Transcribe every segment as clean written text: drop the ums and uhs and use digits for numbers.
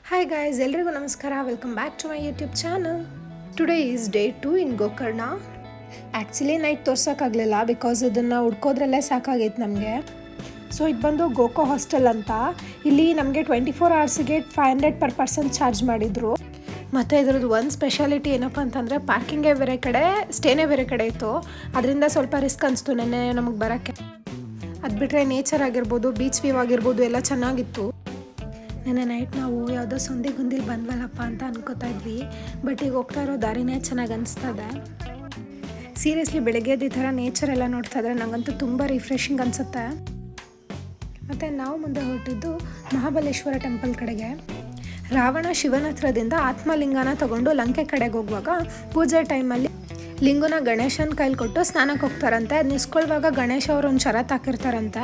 Hi guys, ಎಲ್ರಿಗೂ ನಮಸ್ಕಾರ. Welcome back to my YouTube channel. Today is day 2 in Gokarna. Actually night ತೋರ್ಸೋಕ್ಕಾಗಲಿಲ್ಲ because ಇದನ್ನು ಹುಡ್ಕೋದ್ರಲ್ಲೇ ಸಾಕಾಗೈತೆ ನಮಗೆ. ಸೊ ಇದು ಬಂದು ಗೋಕೋ ಹಾಸ್ಟೆಲ್ ಅಂತ. ಇಲ್ಲಿ ನಮಗೆ 24 ಅವರ್ಸಿಗೆ 500 ಪರ್ ಪರ್ಸನ್ ಚಾರ್ಜ್ ಮಾಡಿದರು. ಮತ್ತು ಇದರದ್ದು ಒಂದು ಸ್ಪೆಷಾಲಿಟಿ ಏನಪ್ಪ ಅಂತಂದರೆ ಪಾರ್ಕಿಂಗೇ ಬೇರೆ ಕಡೆ, ಸ್ಟೇನೇ ಬೇರೆ ಕಡೆ ಇತ್ತು. ಅದರಿಂದ ಸ್ವಲ್ಪ ರಿಸ್ಕ್ ಅನಿಸ್ತು ನೆನ್ನೆ ನಮಗೆ ಬರೋಕ್ಕೆ. ಅದು ಬಿಟ್ಟರೆ ನೇಚರ್ ಆಗಿರ್ಬೋದು, ಬೀಚ್ ವ್ಯೂ ಆಗಿರ್ಬೋದು ಎಲ್ಲ ಚೆನ್ನಾಗಿತ್ತು. ನೆನ್ನೆ ನೈಟ್ ನಾವು ಯಾವುದೋ ಗುಂದಿಲಿ ಬಂದ್ವಲ್ಲಪ್ಪ ಅಂತ ಅನ್ಕೋತಾ ಇದ್ವಿ. ಬಟ್ ಈಗ ಹೋಗ್ತಾ ಇರೋ ದಾರಿನೇ ಚೆನ್ನಾಗಿ ಅನಿಸ್ತದೆ. ಸೀರಿಯಸ್ಲಿ ಬೆಳಗ್ಗೆದ್ದು ಈ ಥರ ನೇಚರ್ ಎಲ್ಲ ನೋಡ್ತಾ ಇದ್ರೆ ನನಗಂತೂ ತುಂಬ ರಿಫ್ರೆಶಿಂಗ್ ಅನಿಸುತ್ತೆ. ಮತ್ತು ನಾವು ಮುಂದೆ ಹೊರಟಿದ್ದು ಮಹಾಬಲೇಶ್ವರ ಟೆಂಪಲ್ ಕಡೆಗೆ. ರಾವಣ ಶಿವನ ಹತ್ರದಿಂದ ಆತ್ಮಲಿಂಗನ ತಗೊಂಡು ಲಂಕೆ ಕಡೆಗೆ ಹೋಗುವಾಗ ಪೂಜೆ ಟೈಮಲ್ಲಿ ಲಿಂಗನ ಗಣೇಶನ ಕೈಲಿ ಕೊಟ್ಟು ಸ್ನಾನಕ್ಕೆ ಹೋಗ್ತಾರಂತೆ. ಅದು ನಿಸ್ಕೊಳ್ಳುವಾಗ ಗಣೇಶ ಅವರು ಒಂದು ಷರತ್ತು ಹಾಕಿರ್ತಾರಂತೆ,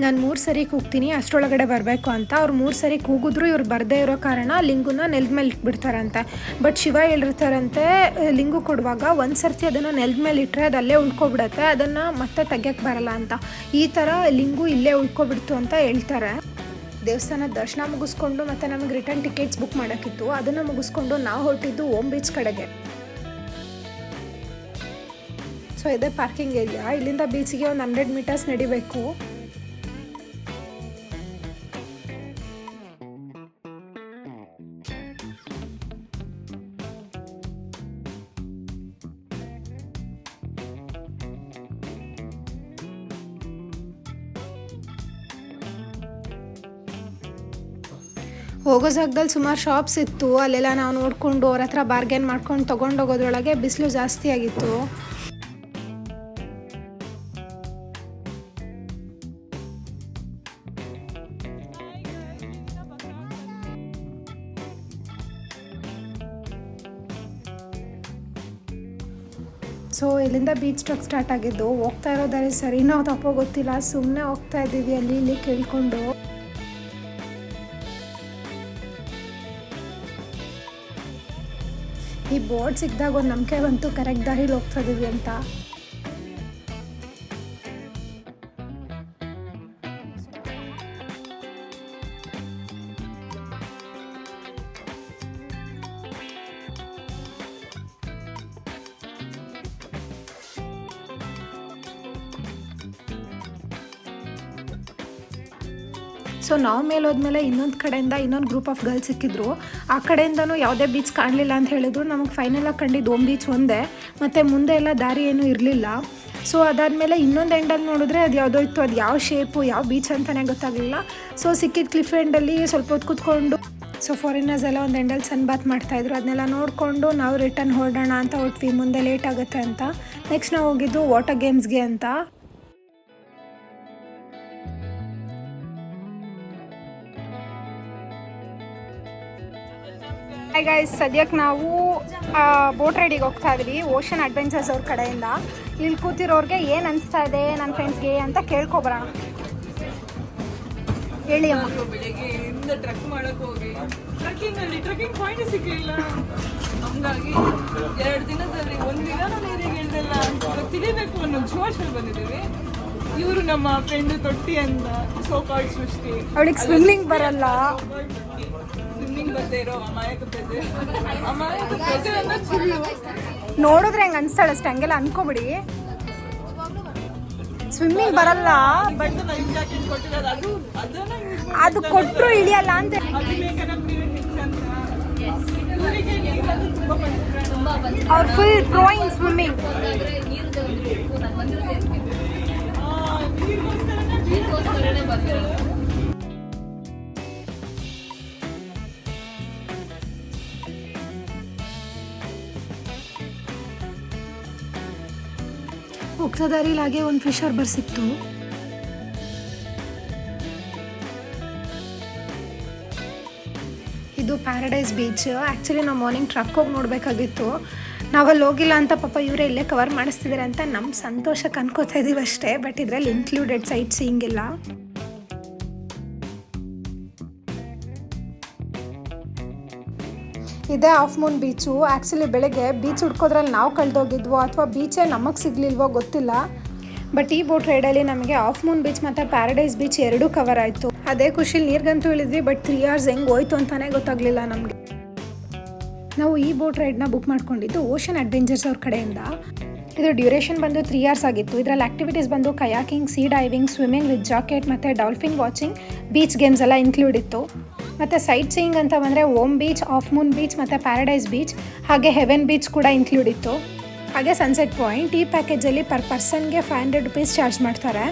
ನಾನು 3 ಸರಿ ಕೂಗ್ತೀನಿ ಅಷ್ಟರೊಳಗಡೆ ಬರಬೇಕು ಅಂತ. ಅವ್ರು 3 ಸರಿ ಕೂಗಿದ್ರು ಇವ್ರು ಬರದೇ ಇರೋ ಕಾರಣ ಲಿಂಗುನ ನೆಲದ ಮೇಲೆ ಇಟ್ಬಿಡ್ತಾರಂತೆ. ಬಟ್ ಶಿವ ಹೇಳಿರ್ತಾರಂತೆ ಲಿಂಗು ಕೊಡುವಾಗ ಒಂದು ಸರ್ತಿ ಅದನ್ನು ನೆಲದ ಮೇಲೆ ಇಟ್ಟರೆ ಅದು ಅಲ್ಲೇ ಉಳ್ಕೊಬಿಡತ್ತೆ, ಅದನ್ನು ಮತ್ತೆ ತೆಗಿಯಕ್ಕೆ ಬರಲ್ಲ ಅಂತ. ಈ ಥರ ಲಿಂಗು ಇಲ್ಲೇ ಉಳ್ಕೊಬಿಡ್ತು ಅಂತ ಹೇಳ್ತಾರೆ. ದೇವಸ್ಥಾನದ ದರ್ಶನ ಮುಗಿಸ್ಕೊಂಡು ಮತ್ತು ನಮಗೆ ರಿಟರ್ನ್ ಟಿಕೆಟ್ಸ್ ಬುಕ್ ಮಾಡೋಕ್ಕಿತ್ತು. ಅದನ್ನು ಮುಗಿಸ್ಕೊಂಡು ನಾವು ಹೊರಟಿದ್ದು ಓಮ್ ಬೀಚ್ ಕಡೆಗೆ. ಸೊ ಇದೇ ಪಾರ್ಕಿಂಗ್ ಏರಿಯಾ. ಇಲ್ಲಿಂದ ಬೀಚಿಗೆ ಒಂದು 100 ಮೀಟರ್ಸ್ ನಡಿಬೇಕು. ಹೋಗೋ ಜಾಗದಲ್ಲಿ ಸುಮಾರು ಶಾಪ್ಸ್ ಇತ್ತು. ಅಲ್ಲೆಲ್ಲ ನಾವು ನೋಡಿಕೊಂಡು ಅವ್ರ ಹತ್ರ ಬಾರ್ಗೇನ್ ಮಾಡ್ಕೊಂಡು ತೊಗೊಂಡೋಗೋದ್ರೊಳಗೆ ಬಿಸಿಲು ಜಾಸ್ತಿ ಆಗಿತ್ತು. ಸೊ ಇಲ್ಲಿಂದ ಬೀಚ್ ಟ್ರಕ್ ಸ್ಟಾರ್ಟ್ ಆಗಿದ್ದು. ಹೋಗ್ತಾ ಇರೋದಾರೆ ಸರಿನೋ ತಪ್ಪೋ ಗೊತ್ತಿಲ್ಲ, ಸುಮ್ಮನೆ ಹೋಗ್ತಾ ಇದ್ದೀವಿ ಅಲ್ಲಿ ಇಲ್ಲಿ ಕೇಳಿಕೊಂಡು. ಈ ಬೋರ್ಡ್ ಸಿಕ್ಕಿದಾಗ ಒಂದು ನಂಬಿಕೆ ಬಂತು ಕರೆಕ್ಟ್ ದಾರಿಲಿ ಹೋಗ್ತಾ ಇದೀವಿ ಅಂತ. ಸೊ ನಾವು ಮೇಲೆ ಹೋದ್ಮೇಲೆ ಇನ್ನೊಂದು ಕಡೆಯಿಂದ ಇನ್ನೊಂದು ಗ್ರೂಪ್ ಆಫ್ ಗರ್ಲ್ಸ್ ಸಿಕ್ಕಿದ್ರು. ಆ ಕಡೆಯಿಂದನೂ ಯಾವುದೇ ಬೀಚ್ ಕಾಣಲಿಲ್ಲ ಅಂತ ಹೇಳಿದ್ರು. ನಮಗೆ ಫೈನಲಾಗಿ ಕಂಡಿದ್ದು ಓಮ್ ಬೀಚ್ ಒಂದೇ, ಮತ್ತು ಮುಂದೆ ಎಲ್ಲ ದಾರಿ ಏನೂ ಇರಲಿಲ್ಲ. ಸೊ ಅದಾದಮೇಲೆ ಇನ್ನೊಂದು ಎಂಡಲ್ಲಿ ನೋಡಿದ್ರೆ ಅದು ಯಾವುದೋ ಇತ್ತು, ಅದು ಯಾವ ಶೇಪು ಯಾವ ಬೀಚ್ ಅಂತಲೇ ಗೊತ್ತಾಗಲಿಲ್ಲ. ಸೊ ಸಿಕ್ಕಿದ ಕ್ಲಿಫ್ ಎಂಡಲ್ಲಿ ಸ್ವಲ್ಪ ಹೊತ್ತು ಕೂತ್ಕೊಂಡು ಸೊ ಫಾರಿನರ್ಸ್ ಎಲ್ಲ ಒಂದು ಎಂಡಲ್ಲಿ ಸನ್ ಬಾತ್ ಮಾಡ್ತಾಯಿದ್ರು. ಅದನ್ನೆಲ್ಲ ನೋಡಿಕೊಂಡು ನಾವು ರಿಟರ್ನ್ ಹೊರಡೋಣ ಅಂತ ಹೊರಟ್ವಿ, ಮುಂದೆ ಲೇಟ್ ಆಗುತ್ತೆ ಅಂತ. ನೆಕ್ಸ್ಟ್ ನಾವು ಹೋಗಿದ್ದು ವಾಟರ್ ಗೇಮ್ಸ್ಗೆ ಅಂತ. ಹಾಯ್ ಗೈಸ್, ಸದ್ಯಕ್ಕೆ ನಾವು ಬೋಟ್ ರೈಡಿಗೆ ಹೋಗ್ತಾ ಇದ್ವಿ ಓಷನ್ ಅಡ್ವೆಂಚರ್ಸ್ ಅವ್ರ ಕಡೆಯಿಂದ. ಇಲ್ಲಿ ಕೂತಿರೋರಿಗೆ ಏನು ಅನಿಸ್ತಾ ಇದೆ ನನ್ನ ಫ್ರೆಂಡ್ಸ್ಗೆ ಅಂತ ಕೇಳ್ಕೊಬರೋಣ. ಹೇಳಿ ಅಮ್ಮ. ಬೆಳಗ್ಗೆಯಿಂದ ಟ್ರೆಕ್ ಮಾಡಕ್ಕೆ ಹೋಗಿ ಟ್ರೆಕ್ಕಿಂಗ್ ಪಾಯಿಂಟ್ ಸಿಗಲಿಲ್ಲ. ಹಂಗಾಗಿ 2 ದಿನದಲ್ಲಿ 1 ದಿನ ನಾನು ಏರಿಯಾಗೆ ಹೇಳ್ದಲ್ಲ ಅಂತ ತಿಳಿಬೇಕು ಅನ್ನೋ ಜೋಶಲ್ಲಿ ಬಂದಿದ್ದೀವಿ. ಇವರು ನಮ್ಮ ಫ್ರೆಂಡ್ ತೊಟ್ಟಿ ಅಂತ ಸೋಕಾಲ್ಡ್ ಸೃಷ್ಟಿ. ಅವಳಿಗೆ ಸ್ವಿಮ್ಮಿಂಗ್ ಬರಲ್ಲ. ಬರ್ದೇ ಇರೋ ಅಮಾಯಕ ನೋಡಿದ್ರೆ ಹೆಂಗೆ ಅನ್ಸ್ತಾಳೆ ಅಷ್ಟೇ, ಹಂಗೆಲ್ಲ ಅನ್ಕೋಬಿಡಿ. ಸ್ವಿಮ್ಮಿಂಗ್ ಬರಲ್ಲ, ಬಟ್ ಅದು ಕೊಟ್ಟರು ಇಳಿಯಲ್ಲ ಅಂತ. ಅವ್ರು ಫುಲ್ ಪ್ರೋ ಇನ್ ಸ್ವಿಮ್ಮಿಂಗ್. ಹೋಗ್ತಾ ದಾರಿಲಿ ಹಾಗೆ ಒಂದು ಫಿಶ್ ಹಾರ್ಬರ್ ಸಿಕ್ತು. ಇದು ಪ್ಯಾರಡೈಸ್ ಬೀಚ್. ಆ್ಯಕ್ಚುಲಿ ನಾವು ಮಾರ್ನಿಂಗ್ ಟ್ರಕ್ ಹೋಗಿ ನೋಡಬೇಕಾಗಿತ್ತು. ನಾವಲ್ಲಿ ಹೋಗಿಲ್ಲ ಅಂತ ಪಾಪ ಇವರೇ ಇಲ್ಲೇ ಕವರ್ ಮಾಡಿಸ್ತಿದ್ದಾರೆ ಅಂತ ನಮ್ಮ ಸಂತೋಷಕ್ಕೆ ಅನ್ಕೋತಾ ಇದ್ದೀವಿ ಅಷ್ಟೇ. ಬಟ್ ಇದರಲ್ಲಿ ಇನ್ಕ್ಲೂಡೆಡ್ ಸೈಟ್ ಸೀಯಿಂಗ್ ಇಲ್ಲ. ಇದೇ ಹಾಫ್ ಮೂನ್ ಬೀಚು. ಆ್ಯಕ್ಚುಲಿ ಬೆಳಗ್ಗೆ ಬೀಚ್ ಹುಡ್ಕೋದ್ರಲ್ಲಿ ನಾವು ಕಳೆದೋಗಿದ್ವೋ ಅಥವಾ ಬೀಚೇ ನಮಗೆ ಸಿಗಲಿಲ್ವೋ ಗೊತ್ತಿಲ್ಲ. ಬಟ್ ಈ ಬೋಟ್ ರೈಡಲ್ಲಿ ನಮಗೆ ಹಾಫ್ ಮೂನ್ ಬೀಚ್ ಮತ್ತು ಪ್ಯಾರಡೈಸ್ ಬೀಚ್ ಎರಡೂ ಕವರ್ ಆಯಿತು. ಅದೇ ಖುಷಿಲಿ ನೀರಿಗಂತೂ ಇಳಿದ್ವಿ, ಬಟ್ 3 hours ಹೆಂಗೆ ಹೋಯ್ತು ಅಂತಲೇ ಗೊತ್ತಾಗಲಿಲ್ಲ ನಮಗೆ. ನಾವು ಈ ಬೋಟ್ ರೈಡ್ನ ಬುಕ್ ಮಾಡ್ಕೊಂಡಿದ್ದು ಓಷನ್ ಅಡ್ವೆಂಚರ್ಸ್ ಅವ್ರ ಕಡೆಯಿಂದ. ಇದು ಡ್ಯೂರೇಷನ್ ಬಂದು 3 hours ಆಗಿತ್ತು. ಇದರಲ್ಲಿ ಆ್ಯಕ್ಟಿವಿಟೀಸ್ ಬಂದು kayaking, sea diving, swimming with jacket ಮತ್ತು ಡಾಲ್ಫಿನ್ ವಾಚಿಂಗ್, ಬೀಚ್ ಗೇಮ್ಸ್ ಎಲ್ಲ ಇನ್ಕ್ಲೂಡ್ ಇತ್ತು. ಮತ್ತು ಸೈಟ್ ಸೀಯಿಂಗ್ ಅಂತ ಬಂದರೆ Om beach, half moon beach ಮತ್ತು ಪ್ಯಾರಡೈಸ್ ಬೀಚ್, ಹಾಗೆ ಹೆವೆನ್ ಬೀಚ್ ಕೂಡ ಇನ್ಕ್ಲೂಡ್ ಇತ್ತು. ಹಾಗೆ ಸನ್ಸೆಟ್ ಪಾಯಿಂಟ್. ಈ ಪ್ಯಾಕೇಜಲ್ಲಿ ಪರ್ ಪರ್ಸನ್ಗೆ 500 rupees ಚಾರ್ಜ್ ಮಾಡ್ತಾರೆ.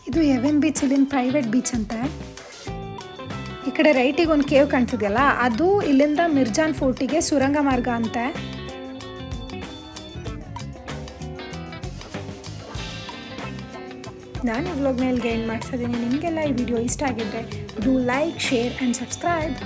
ಇದು ಹೆವೆನ್ ಬೀಚ್ ಇಲ್ಲಿನ ಪ್ರೈವೇಟ್ ಬೀಚ್ ಅಂತೆ. ಈ ಕಡೆ ರೈಟಿಗೆ ಒಂದು ಕೇವ್ ಕಾಣ್ತಿದೆಯಲ್ಲ, ಅದು ಇಲ್ಲಿಂದ ಮಿರ್ಜಾನ್ ಫೋರ್ಟಿಗೆ ಸುರಂಗ ಮಾರ್ಗ ಅಂತೆ. ನಾನು ವ್ಲಾಗ್ನ ಇಲ್ಲಿಗೆ ಎಂಡ್ ಮಾಡ್ತಿದ್ದೀನಿ. ನಿಮಗೆಲ್ಲ ಈ ವಿಡಿಯೋ ಇಷ್ಟ ಆಗಿದ್ದರೆ do like, share and subscribe.